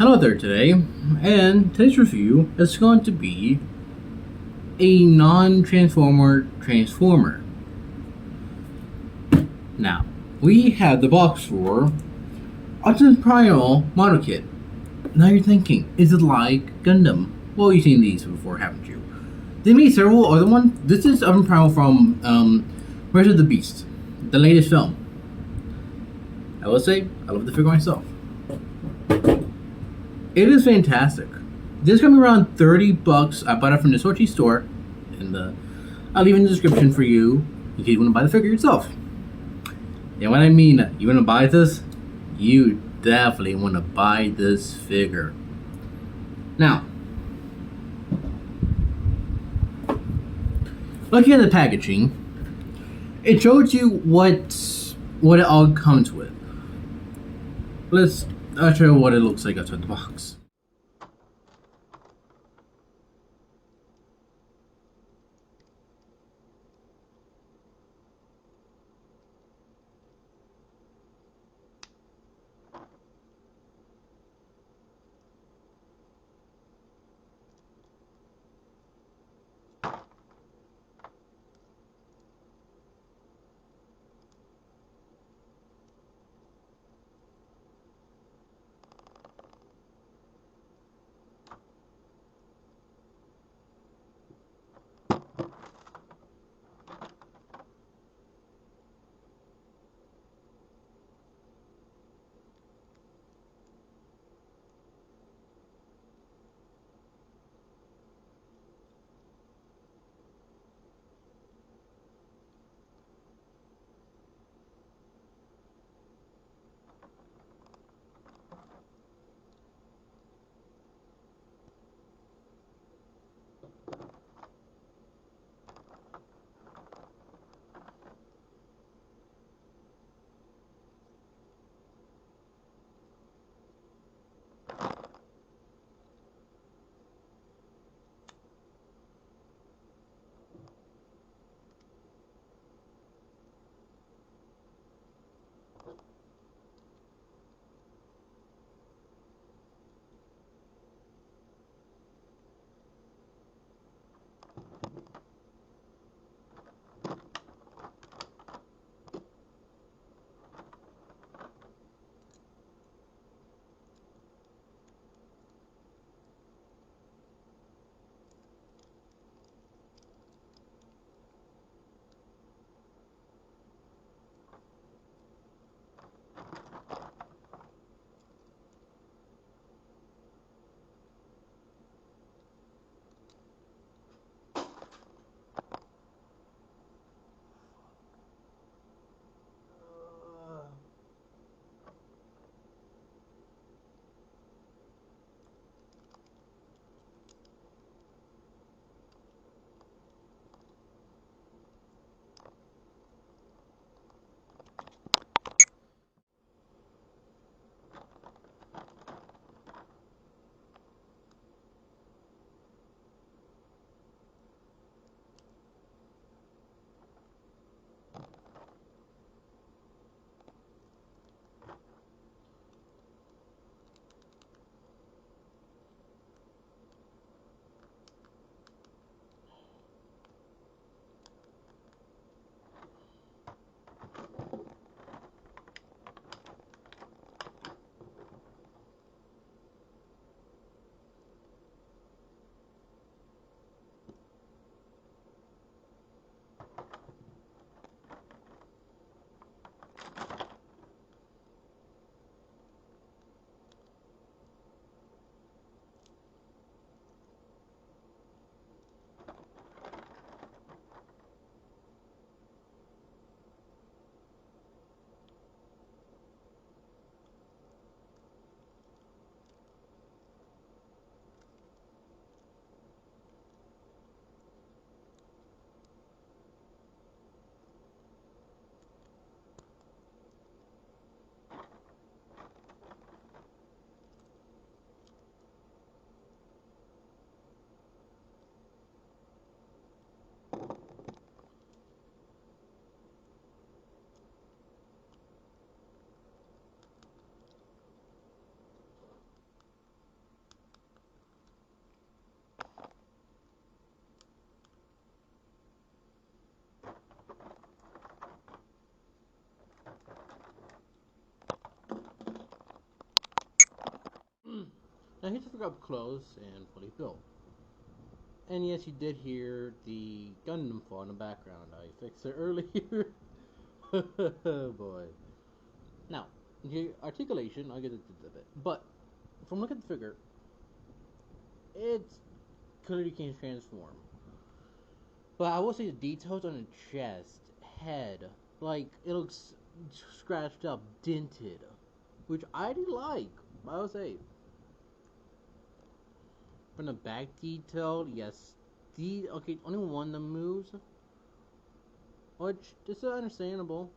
Hello there today, and today's review is going to be a non-transformer transformer. Now, we have the box for Optimus primal model kit. Now you're thinking, is it like Gundam? Well, you've seen these before, haven't you? They made several other ones. This is Optimus primal from Rise of the Beast, the latest film. I will say, I love the figure myself. It is fantastic. This is going to be around $30. I bought it from the Sochi store, and I'll leave in the description for you in case you want to buy the figure yourself. And what I mean, you want to buy this? You definitely want to buy this figure. Now, looking at the packaging, it shows you what it all comes with. I'll show you what it looks like outside the box. Now here's the figure up close and fully built. And yes, you did hear the Gundam fall in the background. I fixed it earlier. Oh boy. Now, the articulation, I'll get into a bit. But, from looking at the figure, it clearly can transform. But I will say the details on the chest, head, like, it looks scratched up, dented. Which I do like, I would say. From the back detail, yes. Okay, only one of them moves. Which is understandable.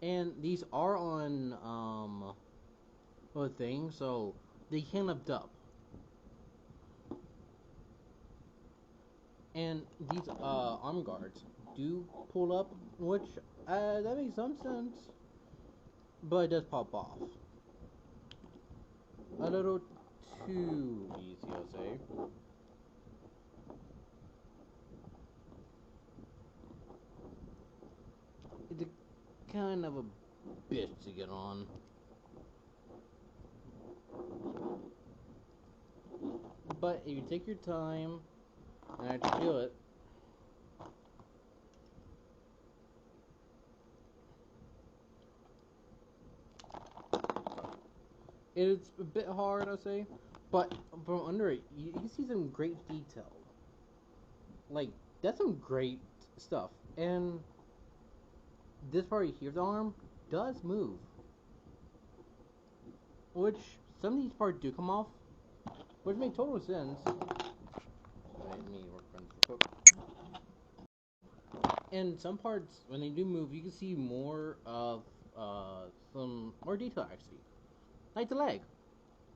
And these are on a thing, so they can lift up. And these arm guards do pull up, which that makes some sense. But it does pop off. A little too easy, I'll say. It's kind of a bitch to get on. But if you take your time and actually do it, it's a bit hard, I'll say. But from under it, you see some great detail. Like, that's some great stuff. And this part here of the arm does move. Which, some of these parts do come off. Which makes total sense. Let me work on this real quick. And some parts, when they do move, you can see more of some more detail actually. Like the leg.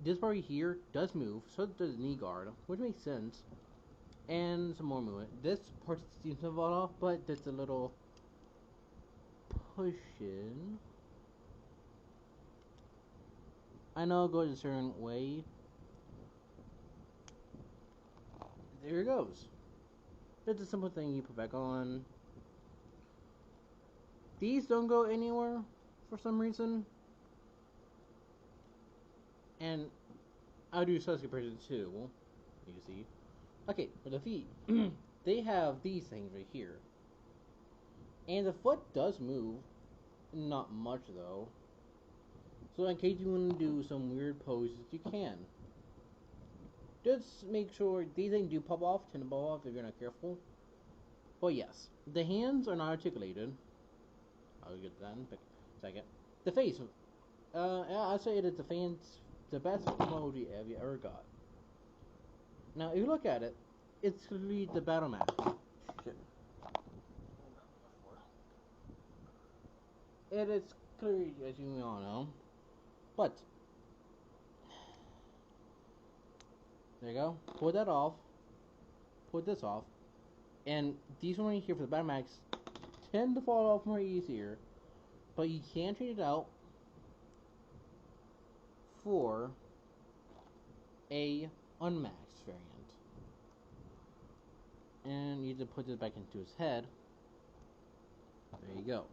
This part here does move, so does the knee guard, which makes sense. And some more movement. This part seems to fall off, but there's a little pushing. I know it goes a certain way. There it goes. It's a simple thing you put back on. These don't go anywhere for some reason. And I'll do such comparison too. You see. Okay, for the feet, they have these things right here. And the foot does move. Not much though. So in case you want to do some weird poses, you can. Just make sure these things do pop off, tend to pop off if you're not careful. But yes, the hands are not articulated. I'll get that in a second. The face, I'd say it is the best emoji you ever got. Now, if you look at it, it's clearly the battle map. Shit. It is clearly, as you all know. But, there you go. Pull that off. Pull this off. And these ones right here for the battle max tend to fall off more easier. But you can trade it out for a unmaxed variant. And you just put it back into his head. There you go.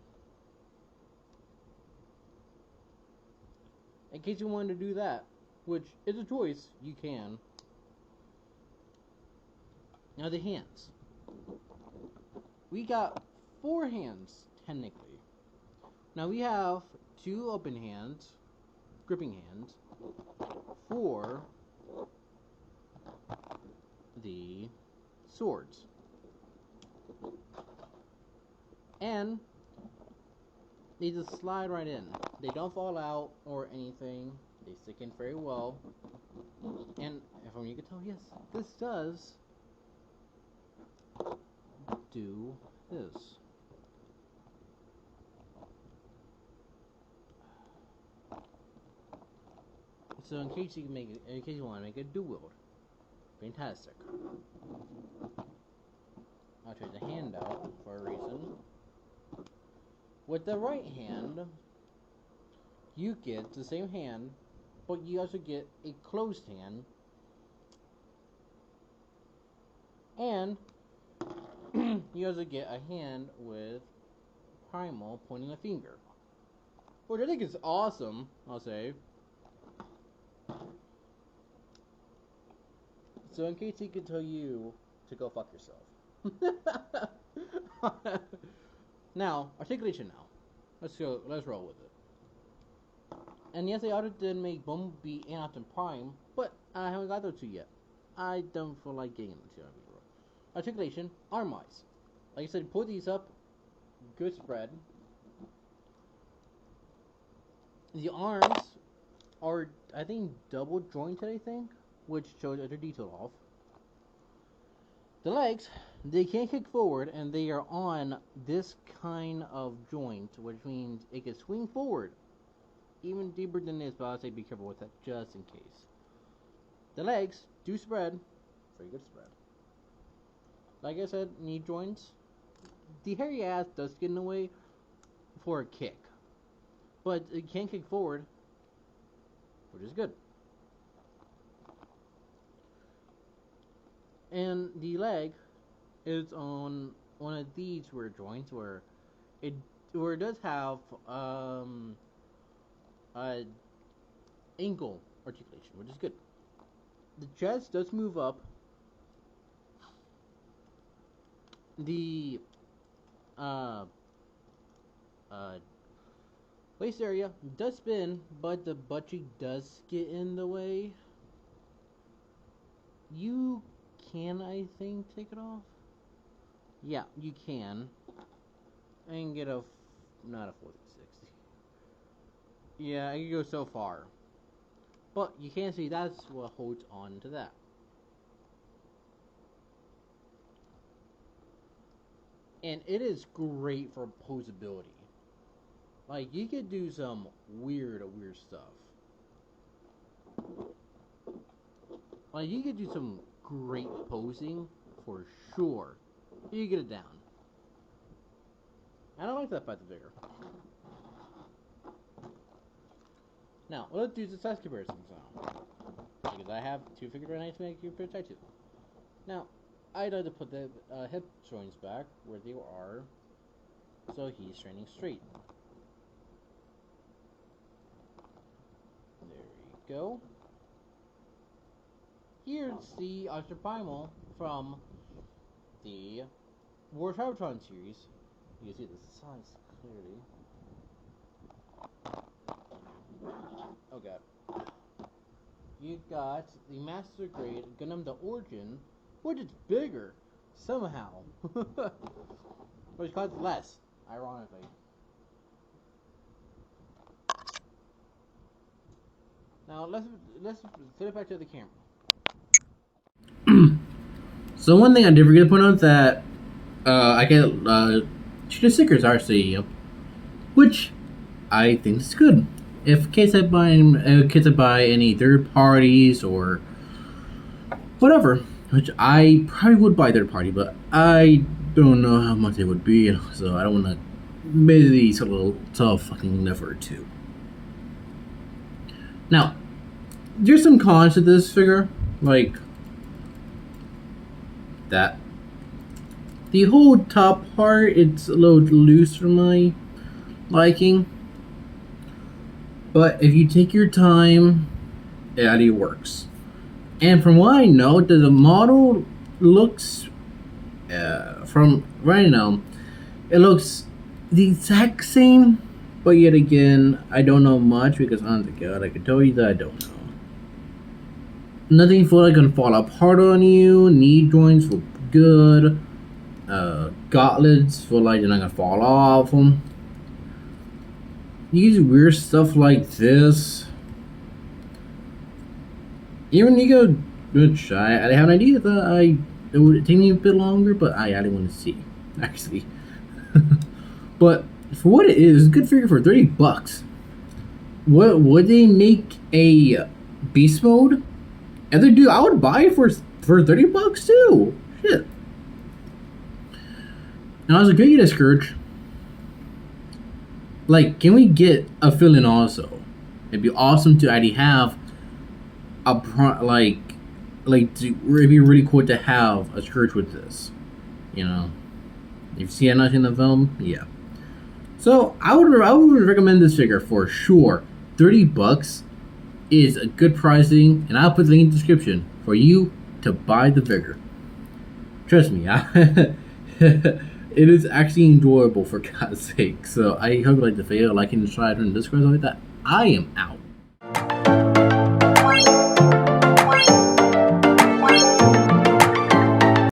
In case you wanted to do that, which is a choice, you can. Now the hands. We got 4 hands, technically. Now we have 2 open hands, gripping hands, for the swords. And they just slide right in. They don't fall out or anything. They stick in very well. And from you can tell, yes, this does do this. So in case you want to make a dual wield, fantastic. I'll take the hand out for a reason. With the right hand, you get the same hand, but you also get a closed hand, and you also get a hand with primal pointing a finger, which I think is awesome. I'll say. So in case he could tell you to go fuck yourself. Now, articulation now. Let's roll with it. And yes, they ought to make Bumblebee and Optimus Prime, but I haven't got those two yet. I don't feel like getting them to. Articulation, arm wise. Like I said, put these up, good spread. The arms are, I think, double jointed, I think, which shows other detail off. The legs, they can't kick forward, and they are on this kind of joint, which means it can swing forward even deeper than this, but I'll say be careful with that just in case. The legs do spread, very good spread. Like I said, knee joints. The hairy ass does get in the way for a kick, but it can kick forward, which is good. And the leg is on one of these weird joints where it does have ankle articulation, which is good. The chest does move up. The waist area does spin, but the butt cheek does get in the way. You can, I think, take it off. Yeah, you can. And get not a 460. Yeah, you go so far. But you can see that's what holds on to that. And it is great for posability. Like, you could do some weird stuff. Like, you could do some great posing for sure. You get it down. I don't like that by the figure. Now, let's do the size comparisons now. Because I have two figures right now to make you compare to. Now, I'd like to put the hip joints back where they are, so he's standing straight. There we go. Here's the Optimus Primal from the War Cybertron series. You can see the size clearly. Oh god. You got the Master Grade Gundam the Origin, which is bigger somehow, which costs less, ironically. Now let's flip it back to the camera. So one thing I did forget to point out that I get cheetah stickers actually, which I think is good. If kids buy any third parties or whatever, which I probably would buy third party, but I don't know how much it would be, so I don't want to basically sell a fucking effort too. Now, there's some cons to this figure, like that. The whole top part, it's a little loose for my liking. But if you take your time, it actually works. And from what I know, the model looks, from right now, it looks the exact same. But yet again, I don't know much because, honest to God, I can tell you that I don't know. Nothing feel like gonna fall apart on you. Knee joints feel good. Gauntlets feel like they're not gonna fall off them. You use weird stuff like this. Even you go, which I have an idea that it would take me a bit longer, but I didn't want to see, actually. But for what it is, it's a good figure for $30. What would they make a beast mode? If they do, I would buy it for $30 too. Shit. And I was like, can we get a Scourge? Like, can we get a fill-in also? It'd be awesome to already have a it'd be really cool to have a Scourge with this. You know, if you see enough in the film, yeah. So I would recommend this figure for sure. $30 is a good pricing, and I'll put the link in the description for you to buy the figure. Trust me, it is actually enjoyable for God's sake. So I hope you like the video, like and subscribe, and Discord like that. I am out.